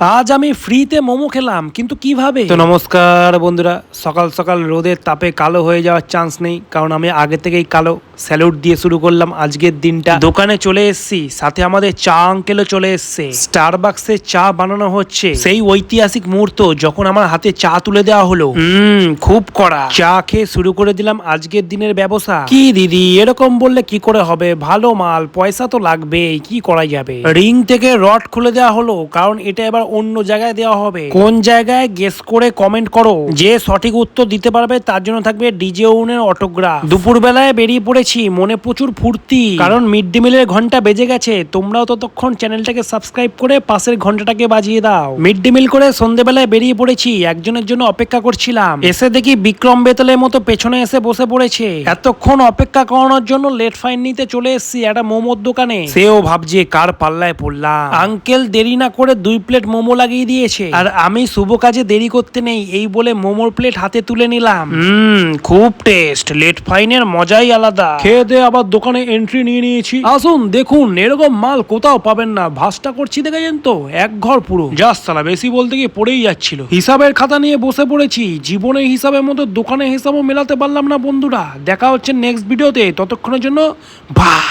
আজ আমি ফ্রিতে মোমো খেলাম, কিন্তু কিভাবে? তো নমস্কার বন্ধুরা, সকাল সকাল রোদের তাপে কালো হয়ে যাওয়ার চান্স নেই, কারণ আমি আগে থেকেই কালো। স্যালুট দিয়ে শুরু করলাম আজকের দিনটা। দোকানে চলে এসেছি, সাথে আমাদের চা আঙ্কেলও চলে এসছে। স্টারবাক্সে চা বানানো হচ্ছে। সেই ঐতিহাসিক মুহূর্ত যখন আমার হাতে চা তুলে দেওয়া হলো। খুব কড়া চা খেয়ে শুরু করে দিলাম আজকের দিনের ব্যবসা। কি দিদি, এরকম বললে কি করে হবে? ভালো মাল, পয়সা তো লাগবেই, কি করা যাবে। রিং থেকে রড খুলে দেওয়া হলো, কারণ এটা এবার অন্য জায়গায় দেওয়া হবে। কোন জায়গায় গেস করে কমেন্ট করো। যে সঠিক উত্তর দিতে পারবে তার জন্য থাকবে ডিজে ওনের অটোগ্রাফ। দুপুর বেলায় বেরিয়ে পড়েছি, মনে প্রচুর ফুর্তি, কারণ মিড ডে মিলের ঘন্টা বেজে গেছে। তোমরাও ততক্ষণ চ্যানেলটাকে সাবস্ক্রাইব করে পাশের ঘন্টাটাকে বাজিয়ে দাও। মিড ডে মিল করে সন্ধ্যেবেলায় বেরিয়ে পড়েছি, একজনের জন্য অপেক্ষা করছিলাম। এসে দেখি বিক্রম বেতালের মতো পেছনে এসে বসে পড়েছে। এতক্ষণ অপেক্ষা করানোর জন্য লেট ফাইন নিতে চলে এসেছি একটা মোমোর দোকানে। সেও ভাবছে কার পাল্লায় পড়লাম। আঙ্কেল দেরি না করে 2 প্লেট মোমো লাগিয়ে দিয়েছে, আর আমি শুভ কাজে দেরি করতে নেই এই বলে মোমোর প্লেট হাতে তুলে নিলাম। খুব টেস্ট, লেট ফাইনের মজাই আলাদা। খেয়ে দিয়ে আবার দোকানে এন্ট্রি নিয়ে নিয়েছি। আসুন দেখুন, এরকম মাল কোথাও পাবেন না। ভাসটা করছি দেখেছেন তো, এক ঘর পুরো। জাস্ট সালা, বেশি বলতে গিয়ে পড়েই যাচ্ছিল। হিসাবের খাতা নিয়ে বসে পড়েছি। জীবনের হিসাবের মতো দোকানের হিসাবও মেলাতে পারলাম না বন্ধুরা। দেখা হচ্ছে নেক্সট ভিডিওতে, ততক্ষণের জন্য বাই।